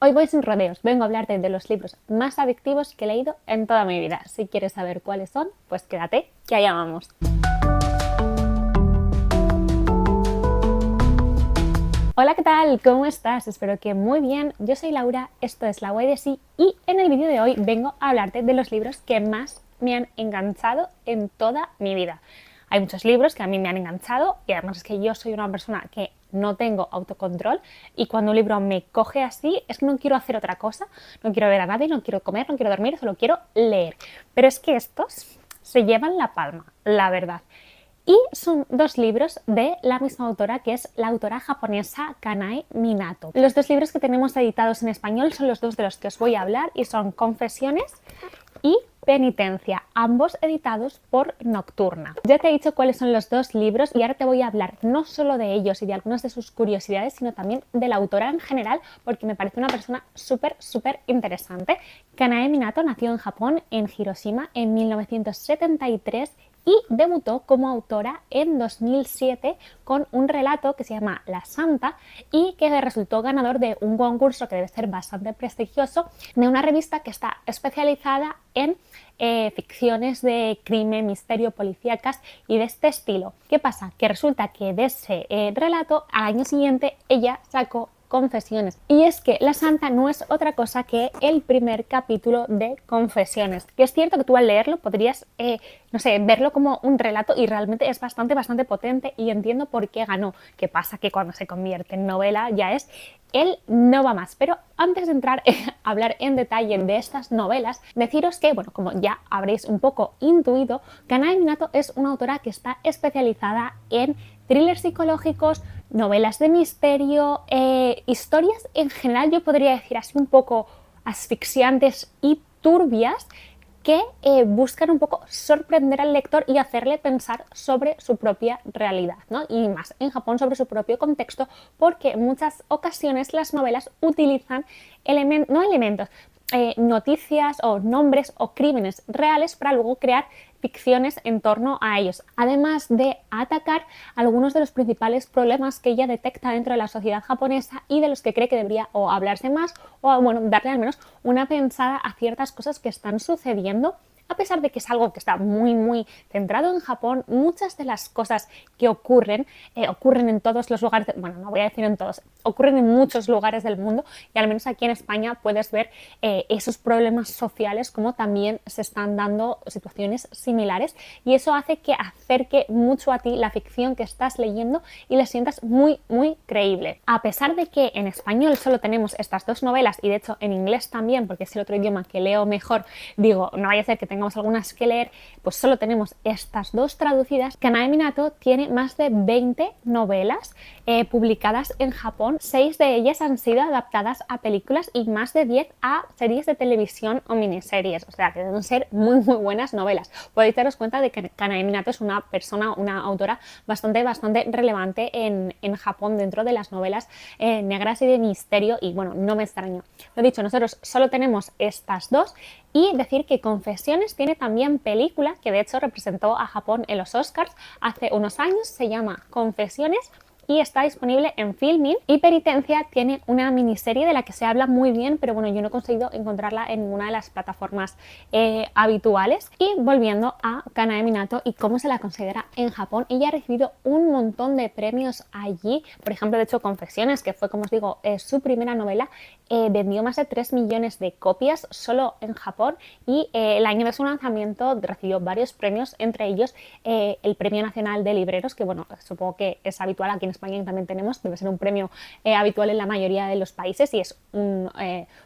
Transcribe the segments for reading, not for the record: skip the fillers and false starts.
Hoy voy sin rodeos, vengo a hablarte de los libros más adictivos que he leído en toda mi vida. Si quieres saber cuáles son, pues quédate, que allá vamos. Hola, ¿qué tal? ¿Cómo estás? Espero que muy bien. Yo soy Laura, esto es La Guay de Sí y en el vídeo de hoy vengo a hablarte de los libros que más me han enganchado en toda mi vida. Hay muchos libros que a mí me han enganchado y además es que yo soy una persona que no tengo autocontrol y cuando un libro me coge así es que no quiero hacer otra cosa, no quiero ver a nadie, no quiero comer, no quiero dormir, solo quiero leer. Pero es que estos se llevan la palma, la verdad. Y son dos libros de la misma autora, que es la autora japonesa Kanae Minato. Los dos libros que tenemos editados en español son los dos de los que os voy a hablar y son Confesiones y Penitencia, ambos editados por Nocturna. Ya te he dicho cuáles son los dos libros y ahora te voy a hablar no solo de ellos y de algunas de sus curiosidades, sino también de la autora en general, porque me parece una persona súper interesante. Kanae Minato nació en Japón, en Hiroshima, en 1973 y debutó como autora en 2007 con un relato que se llama La Santa y que resultó ganador de un concurso que debe ser bastante prestigioso de una revista que está especializada en ficciones de crimen, misterio, policíacas y de este estilo. ¿Qué pasa? Que resulta que de ese relato al año siguiente ella sacó Confesiones. Y es que La Santa no es otra cosa que el primer capítulo de Confesiones. Que es cierto que tú al leerlo podrías, no sé, verlo como un relato y realmente es bastante potente y entiendo por qué ganó. ¿Qué pasa? Que cuando se convierte en novela ya es él no va más. Pero antes de entrar a hablar en detalle de estas novelas, deciros que, bueno, como ya habréis un poco intuido, Kanae Minato es una autora que está especializada en thrillers psicológicos, novelas de misterio, historias en general, yo podría decir así un poco asfixiantes y turbias, que buscan un poco sorprender al lector y hacerle pensar sobre su propia realidad, ¿no? Y más en Japón sobre su propio contexto, porque en muchas ocasiones las novelas utilizan noticias o nombres o crímenes reales para luego crear ficciones en torno a ellos, además de atacar algunos de los principales problemas que ella detecta dentro de la sociedad japonesa y de los que cree que debería o hablarse más o, bueno, darle al menos una pensada a ciertas cosas que están sucediendo. A pesar de que es algo que está muy centrado en Japón, muchas de las cosas que ocurren en todos los lugares, bueno, no voy a decir en todos, ocurren en muchos lugares del mundo y al menos aquí en España puedes ver esos problemas sociales como también se están dando situaciones similares y eso hace que acerque mucho a ti la ficción que estás leyendo y la sientas muy creíble. A pesar de que en español solo tenemos estas dos novelas y de hecho en inglés también, porque es el otro idioma que leo mejor, digo, no vaya a ser que tengamos algunas que leer, pues solo tenemos estas dos traducidas. Kanae Minato tiene más de 20 novelas publicadas en Japón, 6 de ellas han sido adaptadas a películas y más de 10 a series de televisión o miniseries, o sea que deben ser muy buenas novelas. Podéis daros cuenta de que Kanae Minato es una persona, una autora bastante relevante en Japón dentro de las novelas negras y de misterio y bueno, no me extraño. Lo dicho, nosotros solo tenemos estas dos y decir que Confesiones tiene también película que de hecho representó a Japón en los Oscars hace unos años, se llama Confesiones y está disponible en Filmin. Y Penitencia tiene una miniserie de la que se habla muy bien, pero bueno, yo no he conseguido encontrarla en ninguna de las plataformas habituales. Y volviendo a Kanae Minato y cómo se la considera en Japón, ella ha recibido un montón de premios allí. Por ejemplo, de hecho, Confesiones, que fue, como os digo, su primera novela, vendió más de 3 millones de copias solo en Japón y el año de su lanzamiento recibió varios premios, entre ellos el Premio Nacional de Libreros, que bueno, supongo que es habitual aquí en España también tenemos, debe ser un premio habitual en la mayoría de los países y es un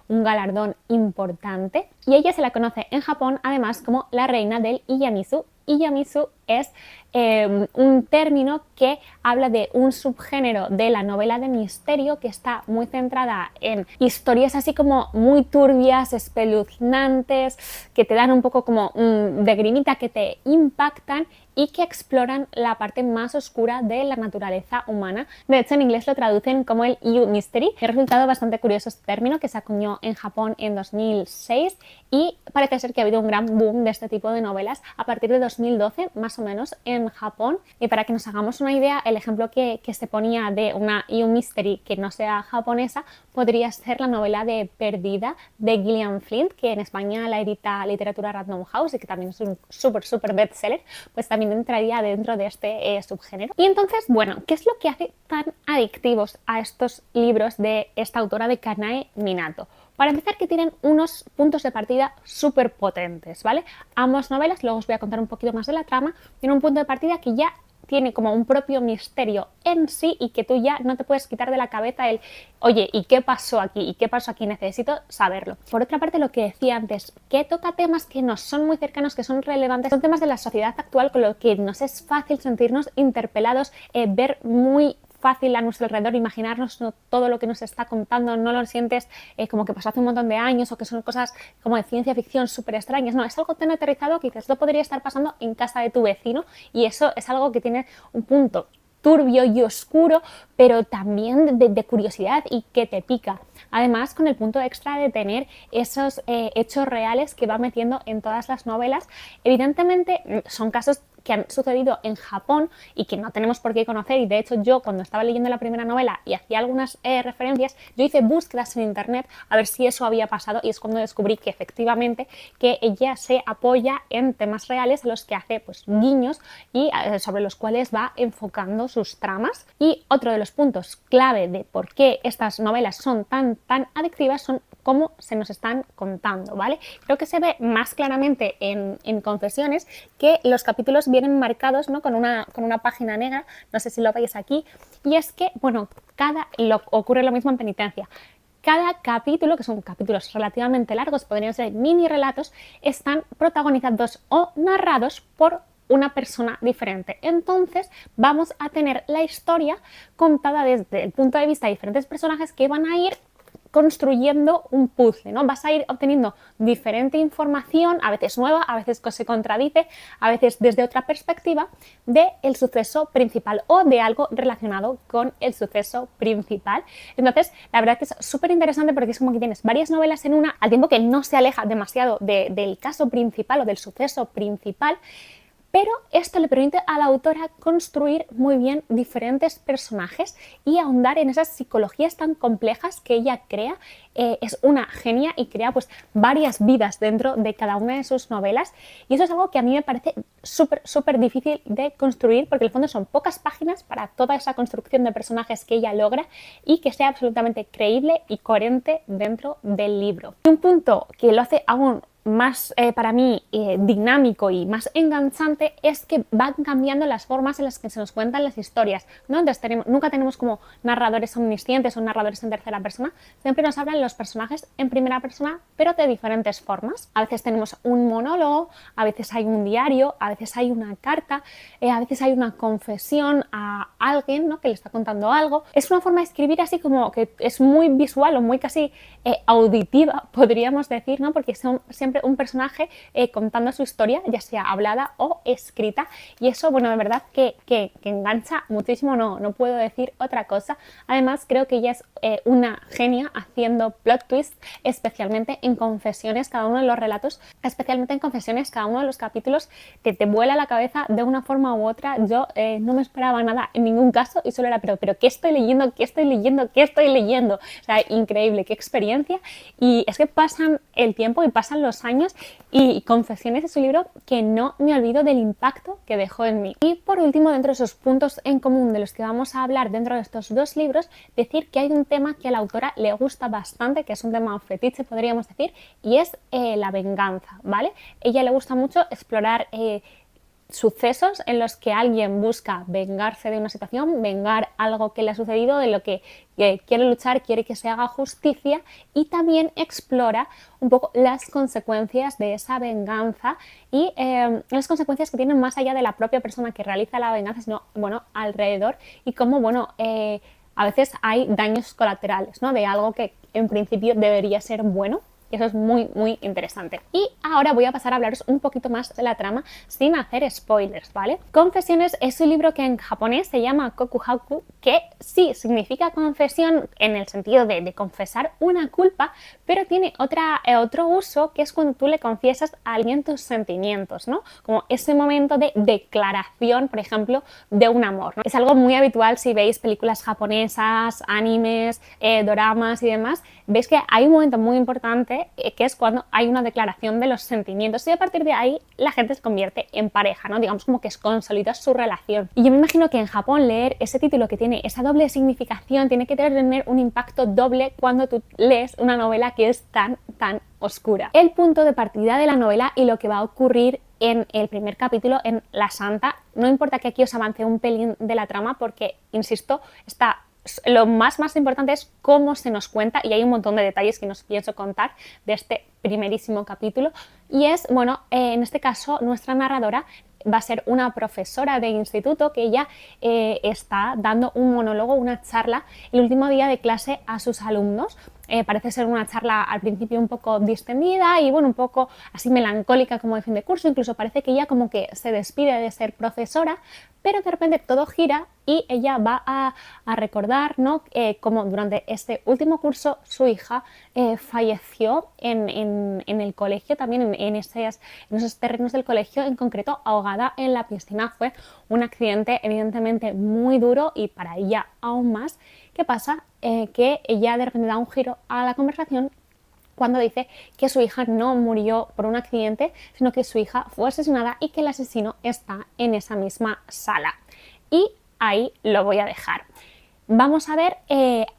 galardón importante. Y ella se la conoce en Japón además como la reina del Iyamisu. Iyamisu es un término que habla de un subgénero de la novela de misterio que está muy centrada en historias así como muy turbias, espeluznantes, que te dan un poco como de grimita, que te impactan y que exploran la parte más oscura de la naturaleza humana. De hecho, en inglés lo traducen como el You Mystery. Ha resultado bastante curioso este término que se acuñó en Japón en 2006 y parece ser que ha habido un gran boom de este tipo de novelas a partir de 2012, más más o menos en Japón. Y para que nos hagamos una idea, el ejemplo que se ponía de una EU Mystery que no sea japonesa podría ser la novela de Perdida de Gillian Flynn, que en España la edita Literatura Random House y que también es un súper bestseller, pues también entraría dentro de este subgénero. Y entonces, bueno, ¿qué es lo que hace tan adictivos a estos libros de esta autora, de Kanae Minato? Para empezar, que tienen unos puntos de partida súper potentes, ¿vale? Ambas novelas, luego os voy a contar un poquito más de la trama, tienen un punto de partida que ya tiene como un propio misterio en sí y que tú ya no te puedes quitar de la cabeza el oye, ¿y qué pasó aquí? ¿Y qué pasó aquí? Necesito saberlo. Por otra parte, lo que decía antes, que toca temas que nos son muy cercanos, que son relevantes, son temas de la sociedad actual con lo que nos es fácil sentirnos interpelados, ver muy fácil a nuestro alrededor, imaginarnos todo lo que nos está contando, no lo sientes como que pasó hace un montón de años o que son cosas como de ciencia ficción súper extrañas, no, es algo tan aterrizado que dices, esto podría estar pasando en casa de tu vecino y eso es algo que tiene un punto turbio y oscuro, pero también de curiosidad y que te pica. Además, con el punto extra de tener esos hechos reales que va metiendo en todas las novelas. Evidentemente, son casos que han sucedido en Japón y que no tenemos por qué conocer, y de hecho yo cuando estaba leyendo la primera novela y hacía algunas referencias, yo hice búsquedas en internet a ver si eso había pasado y es cuando descubrí que efectivamente que ella se apoya en temas reales a los que hace pues guiños y sobre los cuales va enfocando sus tramas. Y otro de los puntos clave de por qué estas novelas son tan adictivas son cómo se nos están contando, ¿vale? Creo que se ve más claramente en Confesiones, que los capítulos vienen marcados, ¿no?, con una página negra, no sé si lo veis aquí, y es que, bueno, ocurre lo mismo en Penitencia. Cada capítulo, que son capítulos relativamente largos, podrían ser mini relatos, están protagonizados o narrados por una persona diferente. Entonces vamos a tener la historia contada desde el punto de vista de diferentes personajes que van a ir construyendo un puzzle, ¿no? Vas a ir obteniendo diferente información, a veces nueva, a veces que se contradice, a veces desde otra perspectiva, del suceso principal o de algo relacionado con el suceso principal. Entonces, la verdad que es súper interesante porque es como que tienes varias novelas en una, al tiempo que no se aleja demasiado del caso principal o del suceso principal, pero esto le permite a la autora construir muy bien diferentes personajes y ahondar en esas psicologías tan complejas que ella crea. Es una genia y crea pues varias vidas dentro de cada una de sus novelas, y eso es algo que a mí me parece súper difícil de construir, porque en el fondo son pocas páginas para toda esa construcción de personajes que ella logra y que sea absolutamente creíble y coherente dentro del libro. Y un punto que lo hace aún más para mí dinámico y más enganchante es que van cambiando las formas en las que se nos cuentan las historias, ¿no? Entonces nunca tenemos como narradores omniscientes o narradores en tercera persona, siempre nos hablan los personajes en primera persona, pero de diferentes formas. A veces tenemos un monólogo, a veces hay un diario, a veces hay una carta, a veces hay una confesión a alguien, ¿no?, que le está contando algo. Es una forma de escribir así como que es muy visual o muy casi auditiva, podríamos decir, ¿no?, porque son siempre un personaje contando su historia, ya sea hablada o escrita, y eso, bueno, de verdad que engancha muchísimo, no puedo decir otra cosa. Además, creo que ella es una genia haciendo plot twists, especialmente en Confesiones, cada uno de los relatos, especialmente en Confesiones, cada uno de los capítulos te vuela la cabeza de una forma u otra. Yo no me esperaba nada en ningún caso y solo era, pero ¿qué estoy leyendo? ¿Qué estoy leyendo? ¿Qué estoy leyendo? O sea, increíble, qué experiencia. Y es que pasan el tiempo y pasan los años y Confesiones es un libro que no me olvido del impacto que dejó en mí. Y por último, dentro de esos puntos en común de los que vamos a hablar dentro de estos dos libros, decir que hay un tema que a la autora le gusta bastante, que es un tema fetiche, podríamos decir, y es la venganza, ¿vale? Ella le gusta mucho explorar sucesos en los que alguien busca vengarse de una situación, vengar algo que le ha sucedido, de lo que quiere luchar, quiere que se haga justicia, y también explora un poco las consecuencias de esa venganza y las consecuencias que tienen más allá de la propia persona que realiza la venganza, sino, bueno, alrededor, y cómo, bueno, a veces hay daños colaterales, ¿no?, de algo que en principio debería ser bueno. y eso es muy, muy interesante. Y ahora voy a pasar a hablaros un poquito más de la trama sin hacer spoilers, ¿vale? Confesiones es un libro que en japonés se llama Kokuhaku, que sí significa confesión en el sentido de confesar una culpa, pero tiene otro uso, que es cuando tú le confiesas a alguien tus sentimientos, ¿no? Como ese momento de declaración, por ejemplo, de un amor, ¿no? Es algo muy habitual si veis películas japonesas, animes, doramas y demás. Veis que hay un momento muy importante que es cuando hay una declaración de los sentimientos y a partir de ahí la gente se convierte en pareja, ¿no? Digamos como que consolida su relación. Y yo me imagino que en Japón leer ese título que tiene esa doble significación tiene que tener un impacto doble cuando tú lees una novela que es tan oscura. El punto de partida de la novela y lo que va a ocurrir en el primer capítulo, en La Santa, no importa que aquí os avance un pelín de la trama porque, insisto, lo más importante es cómo se nos cuenta y hay un montón de detalles que nos pienso contar de este primerísimo capítulo y es, bueno, en este caso nuestra narradora va a ser una profesora de instituto que ella está dando un monólogo, una charla el último día de clase a sus alumnos. Parece ser una charla al principio un poco distendida y bueno, un poco así melancólica como de fin de curso, incluso parece que ella como que se despide de ser profesora, pero de repente todo gira y ella va a recordar, ¿no? Como durante este último curso su hija falleció en el colegio, también en esos terrenos del colegio, en concreto ahogada en la piscina. Fue un accidente evidentemente muy duro y para ella aún más. ¿Qué pasa? Que ella de repente da un giro a la conversación cuando dice que su hija no murió por un accidente, sino que su hija fue asesinada y que el asesino está en esa misma sala. Y ahí lo voy a dejar. Vamos a ver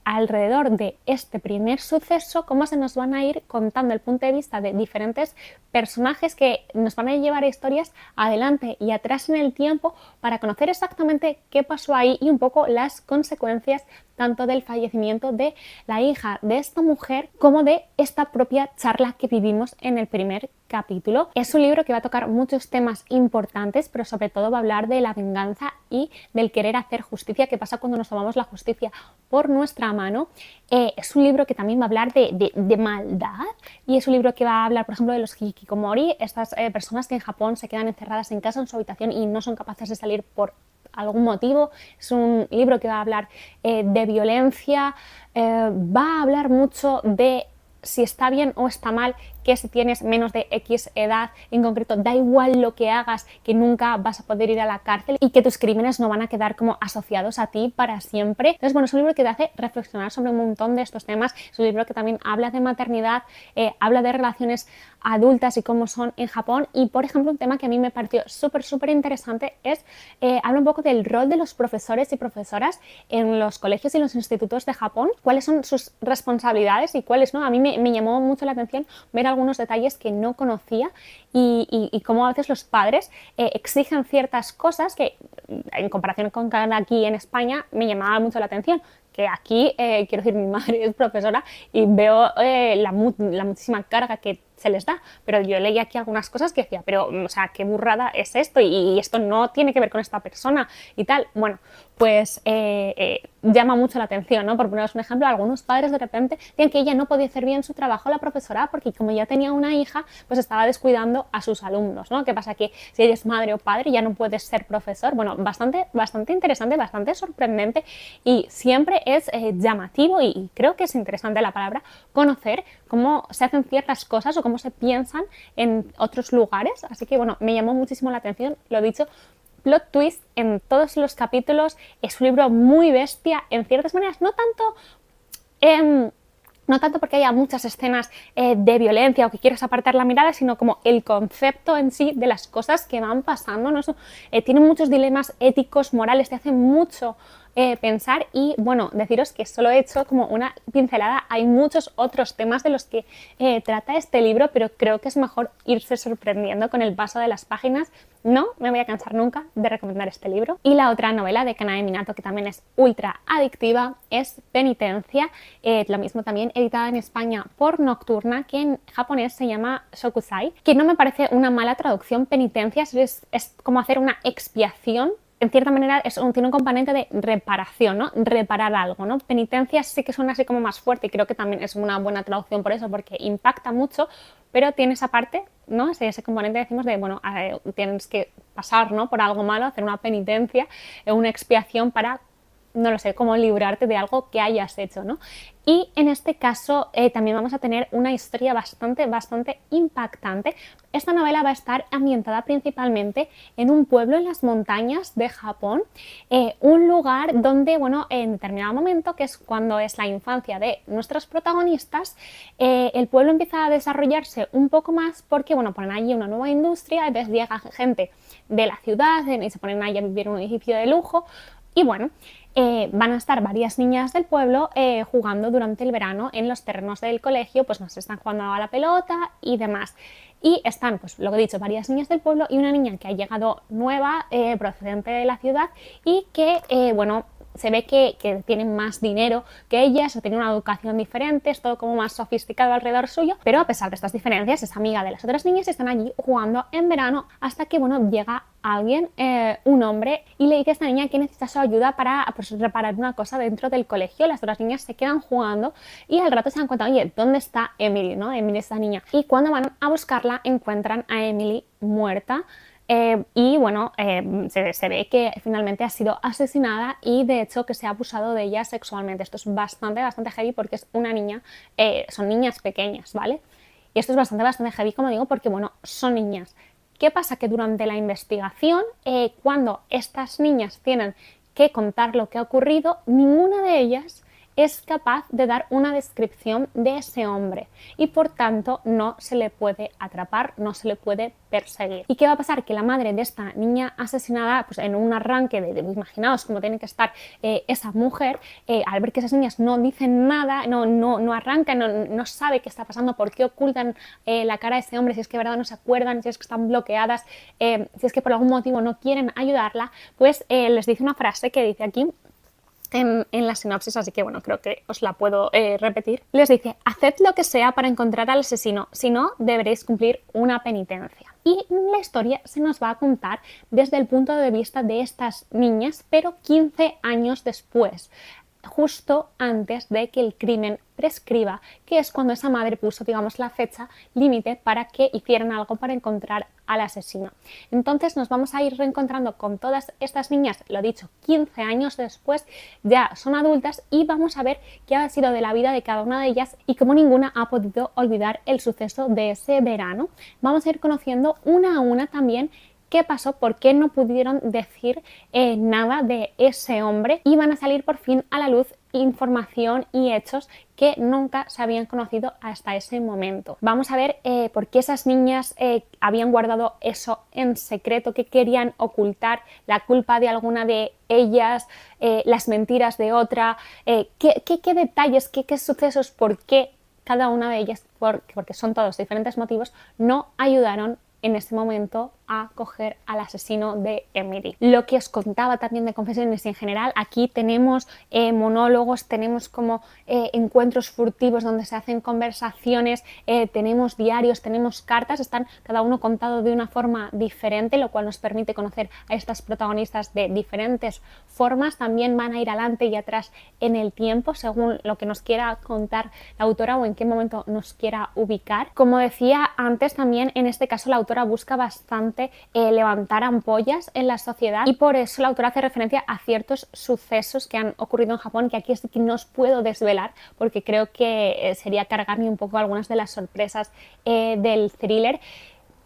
alrededor de este primer suceso cómo se nos van a ir contando el punto de vista de diferentes personajes que nos van a llevar historias adelante y atrás en el tiempo para conocer exactamente qué pasó ahí y un poco las consecuencias tanto del fallecimiento de la hija de esta mujer como de esta propia charla que vivimos en el primer capítulo. Es un libro que va a tocar muchos temas importantes, pero sobre todo va a hablar de la venganza y del querer hacer justicia, qué pasa cuando nos tomamos la justicia por nuestra mano. Es un libro que también va a hablar de maldad y es un libro que va a hablar, por ejemplo, de los hikikomori, estas personas que en Japón se quedan encerradas en casa, en su habitación y no son capaces de salir por algún motivo. Es un libro que va a hablar de violencia, va a hablar mucho de si está bien o está mal que si tienes menos de X edad, en concreto, da igual lo que hagas, que nunca vas a poder ir a la cárcel y que tus crímenes no van a quedar como asociados a ti para siempre. Entonces, bueno, es un libro que te hace reflexionar sobre un montón de estos temas. Es un libro que también habla de maternidad, habla de relaciones adultas y cómo son en Japón. Y, por ejemplo, un tema que a mí me pareció súper interesante es, habla un poco del rol de los profesores y profesoras en los colegios y los institutos de Japón, cuáles son sus responsabilidades y cuáles no. A mí me llamó mucho la atención ver algunos detalles que no conocía y cómo a veces los padres exigen ciertas cosas que en comparación con aquí en España me llamaba mucho la atención. Que aquí, quiero decir, mi madre es profesora y veo la muchísima carga que se les da, pero yo leí aquí algunas cosas que decía, pero, o sea, qué burrada es esto y esto no tiene que ver con esta persona y tal. Bueno, pues llama mucho la atención, ¿no? Por poneros un ejemplo, algunos padres de repente decían que ella no podía hacer bien su trabajo, la profesora, porque como ya tenía una hija, pues estaba descuidando a sus alumnos, ¿no? ¿Qué pasa? Que si eres madre o padre ya no puedes ser profesor. Bueno, bastante interesante, bastante sorprendente y siempre es llamativo y creo que es interesante la palabra conocer cómo se hacen ciertas cosas o cómo se piensan en otros lugares. Así que bueno, me llamó muchísimo la atención, lo dicho, plot twist en todos los capítulos. Es un libro muy bestia en ciertas maneras, no tanto porque haya muchas escenas de violencia o que quieras apartar la mirada, sino como el concepto en sí de las cosas que van pasando, ¿no? Tiene muchos dilemas éticos, morales, te hace mucho pensar y bueno, deciros que solo he hecho como una pincelada, hay muchos otros temas de los que trata este libro, pero creo que es mejor irse sorprendiendo con el paso de las páginas. No me voy a cansar nunca de recomendar este libro. Y la otra novela de Kanae Minato, que también es ultra adictiva, es Penitencia, lo mismo también editada en España por Nocturna, que en japonés se llama Shokusai, que no me parece una mala traducción. Penitencia es como hacer una expiación en cierta manera tiene un componente de reparación, ¿no? Reparar algo, ¿no? Penitencia sí que suena así como más fuerte y creo que también es una buena traducción por eso, porque impacta mucho, pero tiene esa parte, ¿no? Ese componente decimos de, bueno, tienes que pasar, ¿no? Por algo malo, hacer una penitencia, una expiación para, no lo sé, como librarte de algo que hayas hecho, ¿no? Y en este caso también vamos a tener una historia bastante impactante. Esta novela va a estar ambientada principalmente en un pueblo en las montañas de Japón, un lugar donde, bueno, en determinado momento, que es cuando es la infancia de nuestros protagonistas, el pueblo empieza a desarrollarse un poco más porque, bueno, ponen allí una nueva industria, entonces llega gente de la ciudad y se ponen allí a vivir en un edificio de lujo y, bueno, van a estar varias niñas del pueblo jugando durante el verano en los terrenos del colegio, pues nos están jugando a la pelota y demás. Y están, pues lo que he dicho, varias niñas del pueblo y una niña que ha llegado nueva, procedente de la ciudad y que, bueno, se ve que tienen más dinero que ellas o tienen una educación diferente, es todo como más sofisticado alrededor suyo, pero a pesar de estas diferencias es amiga de las otras niñas y están allí jugando en verano hasta que, bueno, llega alguien, un hombre, y le dice a esta niña que necesita su ayuda para, pues, reparar una cosa dentro del colegio. Las otras niñas se quedan jugando y al rato se dan cuenta, oye, ¿dónde está Emily? ¿No? Emily, esta niña. Y cuando van a buscarla encuentran a Emily muerta. Y bueno, se ve que finalmente ha sido asesinada y de hecho que se ha abusado de ella sexualmente. Esto es bastante heavy porque es una niña, son niñas pequeñas, ¿vale? Y esto es bastante heavy, como digo, porque bueno, son niñas. ¿Qué pasa? Que durante la investigación, cuando estas niñas tienen que contar lo que ha ocurrido, ninguna de ellas es capaz de dar una descripción de ese hombre y por tanto no se le puede atrapar, no se le puede perseguir. ¿Y qué va a pasar? Que la madre de esta niña asesinada, pues en un arranque imaginaos cómo tiene que estar esa mujer, al ver que esas niñas no dicen nada, no arrancan, no sabe qué está pasando, por qué ocultan la cara de ese hombre, si es que de verdad no se acuerdan, si es que están bloqueadas, si es que por algún motivo no quieren ayudarla, pues les dice una frase que dice aquí en la sinopsis, así que bueno, creo que os la puedo repetir. Les dice: haced lo que sea para encontrar al asesino, si no, deberéis cumplir una penitencia. Y la historia se nos va a contar desde el punto de vista de estas niñas, pero 15 años después, justo antes de que el crimen prescriba, que es cuando esa madre puso, digamos, la fecha límite para que hicieran algo para encontrar al asesino. Entonces nos vamos a ir reencontrando con todas estas niñas, lo dicho, 15 años después, ya son adultas y vamos a ver qué ha sido de la vida de cada una de ellas y cómo ninguna ha podido olvidar el suceso de ese verano. Vamos a ir conociendo una a una también qué pasó, por qué no pudieron decir nada de ese hombre y van a salir por fin a la luz información y hechos que nunca se habían conocido hasta ese momento. Vamos a ver por qué esas niñas habían guardado eso en secreto, qué querían ocultar, la culpa de alguna de ellas, las mentiras de otra, qué detalles, qué sucesos, por qué cada una de ellas, porque son todos diferentes motivos, no ayudaron en ese momento a coger al asesino de Emily. Lo que os contaba también de confesiones en general, aquí tenemos monólogos, tenemos como encuentros furtivos donde se hacen conversaciones, tenemos diarios, tenemos cartas, están cada uno contado de una forma diferente, lo cual nos permite conocer a estas protagonistas de diferentes formas. También van a ir adelante y atrás en el tiempo según lo que nos quiera contar la autora o en qué momento nos quiera ubicar. Como decía antes, también en este caso la autora busca bastante levantar ampollas en la sociedad y por eso la autora hace referencia a ciertos sucesos que han ocurrido en Japón, que aquí sí que no os puedo desvelar porque creo que sería cargarme un poco algunas de las sorpresas del thriller.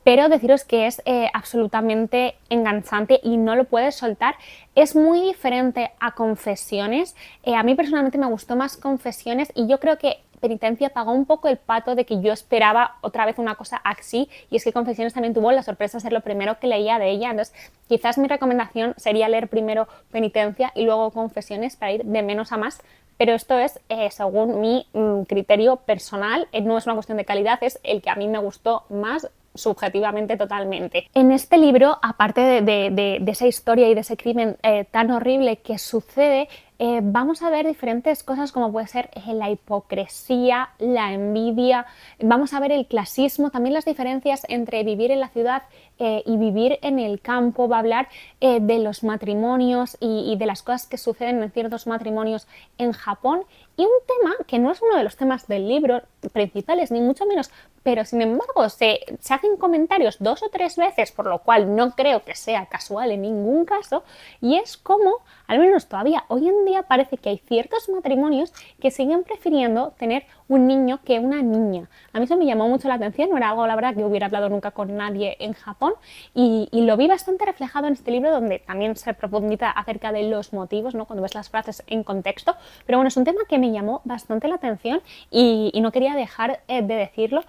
Pero deciros que es absolutamente enganchante y no lo puedes soltar. Es muy diferente a Confesiones. A mí personalmente me gustó más Confesiones y yo creo que Penitencia pagó un poco el pato de que yo esperaba otra vez una cosa así, y es que Confesiones también tuvo la sorpresa de ser lo primero que leía de ella. Entonces quizás mi recomendación sería leer primero Penitencia y luego Confesiones para ir de menos a más. Pero esto es según mi criterio personal, no es una cuestión de calidad, es el que a mí me gustó más subjetivamente totalmente. En este libro, aparte de esa historia y de ese crimen tan horrible que sucede, vamos a ver diferentes cosas como puede ser la hipocresía, la envidia, vamos a ver el clasismo, también las diferencias entre vivir en la ciudad y vivir en el campo. Va a hablar de los matrimonios y de las cosas que suceden en ciertos matrimonios en Japón, y un tema que no es uno de los temas del libro principales, ni mucho menos, pero sin embargo se hacen comentarios 2 o 3 veces, por lo cual no creo que sea casual en ningún caso, y es como, al menos todavía hoy en día, parece que hay ciertos matrimonios que siguen prefiriendo tener un niño que una niña. A mí eso me llamó mucho la atención, no era algo, la verdad, que hubiera hablado nunca con nadie en Japón, y lo vi bastante reflejado en este libro, donde también se profundiza acerca de los motivos, ¿no?, cuando ves las frases en contexto. Pero bueno, es un tema que me llamó bastante la atención y no quería dejar de decirlo.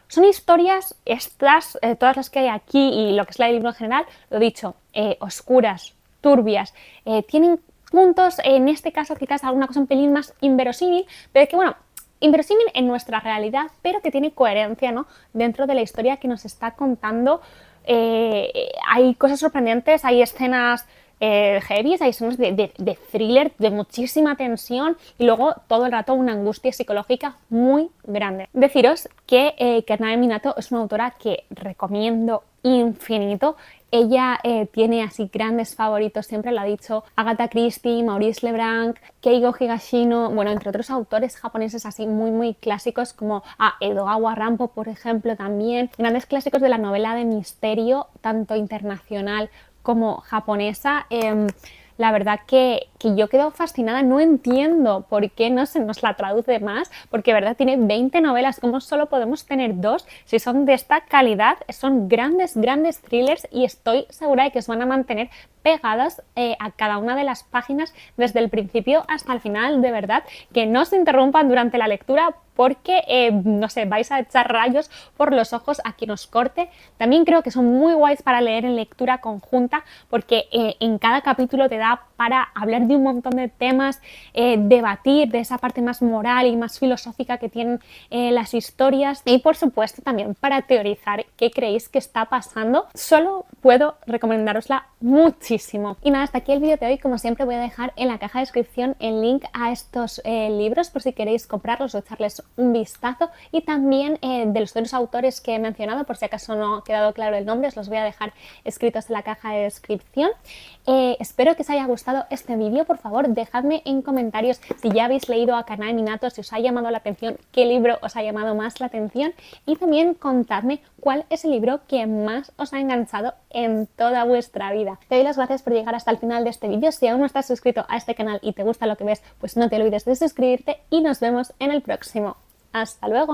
Son historias estas, todas las que hay aquí y lo que es la del libro en general, lo dicho, oscuras, turbias, tienen puntos, en este caso quizás alguna cosa un pelín más inverosímil, pero que bueno, inverosímil en nuestra realidad, pero que tiene coherencia, ¿no?, dentro de la historia que nos está contando. Hay cosas sorprendentes, hay escenas heavy, hay escenas de thriller, de muchísima tensión, y luego todo el rato una angustia psicológica muy grande. Deciros que Kaname Minato es una autora que recomiendo infinito. Ella tiene así grandes favoritos, siempre lo ha dicho: Agatha Christie, Maurice Leblanc, Keigo Higashino, bueno, entre otros autores japoneses así muy clásicos como Edogawa Rampo, por ejemplo, también. Grandes clásicos de la novela de misterio, tanto internacional como japonesa. La verdad que yo quedo fascinada, no entiendo por qué no se nos la traduce más, porque de verdad tiene 20 novelas, ¿cómo solo podemos tener 2? Si son de esta calidad, son grandes thrillers, y estoy segura de que os van a mantener pegadas a cada una de las páginas desde el principio hasta el final. De verdad, que no se interrumpan durante la lectura, porque, no sé, vais a echar rayos por los ojos a quien os corte. También creo que son muy guays para leer en lectura conjunta, porque en cada capítulo te da para hablar de un montón de temas, debatir de esa parte más moral y más filosófica que tienen las historias, y por supuesto también para teorizar qué creéis que está pasando. Solo puedo recomendárosla muchísimo. Y nada, hasta aquí el vídeo de hoy. Como siempre, voy a dejar en la caja de descripción el link a estos libros por si queréis comprarlos o echarles un vistazo, y también de los otros autores que he mencionado, por si acaso no ha quedado claro el nombre, os los voy a dejar escritos en la caja de descripción. Espero que os haya gustado este vídeo. Por favor, dejadme en comentarios si ya habéis leído a Kaname Minato, si os ha llamado la atención, qué libro os ha llamado más la atención, y también contadme cuál es el libro que más os ha enganchado en toda vuestra vida. Te doy las gracias por llegar hasta el final de este vídeo. Si aún no estás suscrito a este canal y te gusta lo que ves, pues no te olvides de suscribirte, y nos vemos en el próximo. ¡Hasta luego!